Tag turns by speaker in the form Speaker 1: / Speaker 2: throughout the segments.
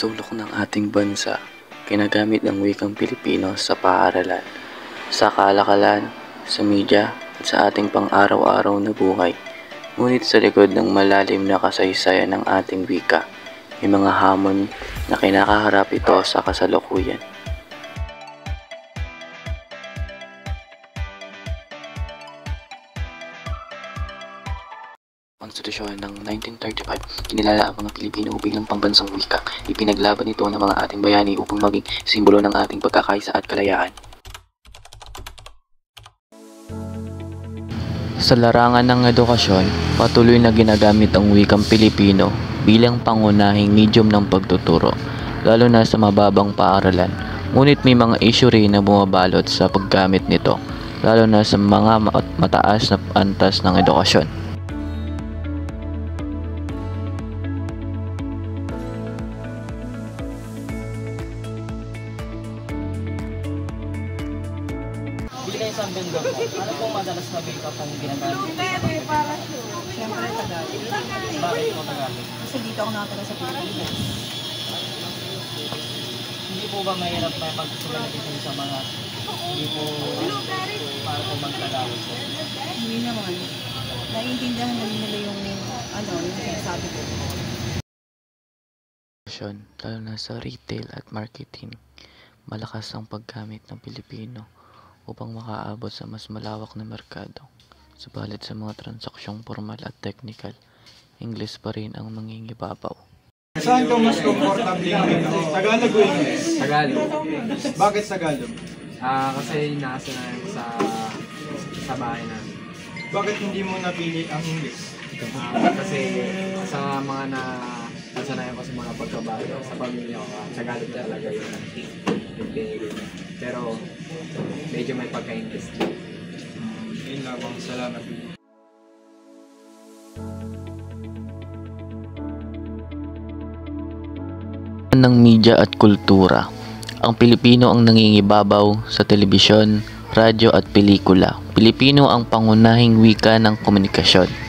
Speaker 1: sulok ng ating bansa, ginagamit ang wikang Pilipino sa paaralan, sa kalakalan, sa media at sa ating pang-araw-araw na buhay. Ngunit sa likod ng malalim na kasaysayan ng ating wika, may mga hamon na kinakaharap ito sa kasalukuyan. Konstitusyon ng 1935, kinilala ang mga Pilipino bilang pambansang wika. Ipinaglaban ito ng mga ating bayani upang maging simbolo ng ating pagkakaisa at kalayaan. Sa larangan ng edukasyon, patuloy na ginagamit ang wikang Pilipino bilang pangunahing medium ng pagtuturo, lalo na sa mababang paaralan. Ngunit may mga issue rin na bumabalot sa paggamit nito, lalo na sa mga mataas na antas ng edukasyon.
Speaker 2: Bili kayo sa vendor mo. Ano pong madalas na wika pong ginagamit?
Speaker 3: Siyempre, Tagalog.
Speaker 2: Bakit po Tagalog?
Speaker 3: Kasi dito ako nakatala sa Pilipinas.
Speaker 2: Hindi po ba mahirap may pag-communicate sa mga hindi po para po mag-Tagalog po?
Speaker 3: Hindi naman. Naiintindihan namin nila yung sinasabi ko.
Speaker 1: Lalo na sa retail at marketing, malakas ang paggamit ng Pilipino upang makaabot sa mas malawak na merkado. Subalit sa mga transaksyon formal at technical, English pa rin ang nangingibabaw.
Speaker 4: Saan ka mas comfortable yung Tagalog o English?
Speaker 5: Tagalog.
Speaker 4: Bakit Tagalog?
Speaker 5: Kasi nakasanayan ko sa bahay namin.
Speaker 4: Bakit hindi mo napili ang English?
Speaker 5: Kasi sa mga nasanayan ko sa mga pagkabago sa pamilya ko, Tagalog talaga yung pinili. Pero medyo may pagka-English.
Speaker 4: Yun lamang, salamat.
Speaker 1: Ng media at kultura, ang Pilipino ang nangingibabaw sa telebisyon, radyo at pelikula. Pilipino ang pangunahing wika ng komunikasyon.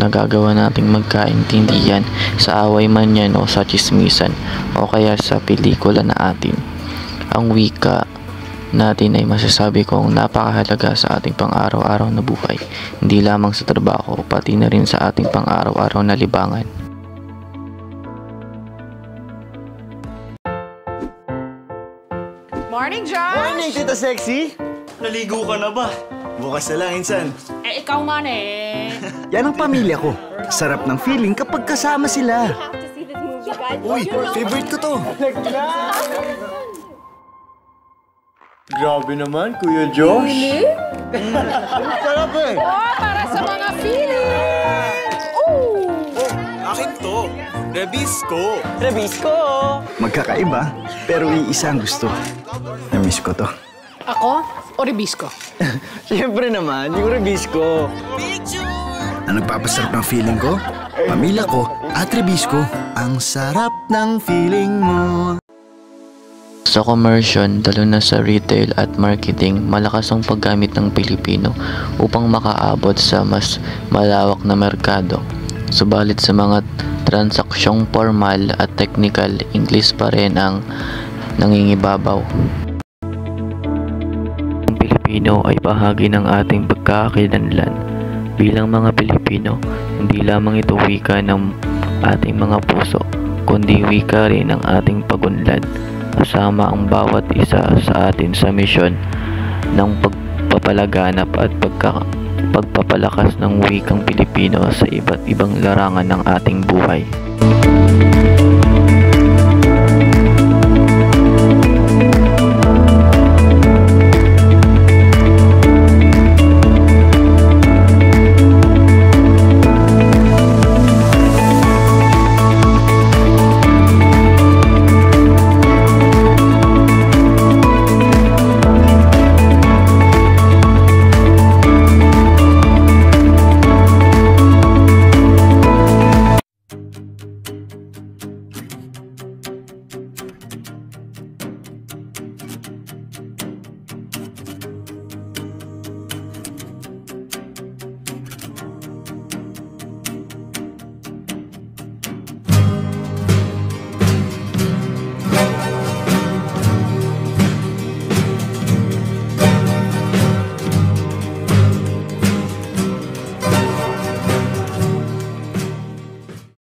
Speaker 1: Nagagawa nating magkaintindihan sa away man yan o sa chismisan o kaya sa pelikula na atin. Ang wika natin ay masasabi kong napakahalaga sa ating pang-araw-araw na buhay, hindi lamang sa trabaho, pati na rin sa ating pang-araw-araw na libangan.
Speaker 6: Morning, Josh!
Speaker 7: Morning, Tita Sexy! Naligo ka na ba? Bukas na lang, insan.
Speaker 6: Ikaw man eh.
Speaker 7: Yan ang pamilya ko. Sarap ng feeling kapag kasama sila. Uy, favorite ko to. Grabe naman, Kuya Josh. Really? Sarap eh.
Speaker 6: Oh, para sa mga feeling!
Speaker 7: Akin to. Rebisco.
Speaker 5: Rebisco!
Speaker 7: Magkakaiba, pero iisa ang gusto. Na-miss ko to.
Speaker 6: Ako? O Rebisco?
Speaker 7: Siyempre naman, yung Rebisco. Ang nagpapasarap ng feeling ko? Pamilya ko at Rebisco. Ang sarap ng feeling mo.
Speaker 1: Sa commercial, lalo na sa retail at marketing, malakas ang paggamit ng Pilipino upang makaabot sa mas malawak na merkado. Subalit sa mga transaksyong formal at technical, English pa rin ang nangingibabaw. Ang Pilipino ay bahagi ng ating pagkakakilanlan. Bilang mga Pilipino, hindi lamang ito wika ng ating mga puso, kundi wika rin ng ating pagunlad, kasama ang bawat isa sa atin sa misyon ng pagpapalaganap at pagpapalakas ng wikang Pilipino sa iba't ibang larangan ng ating buhay.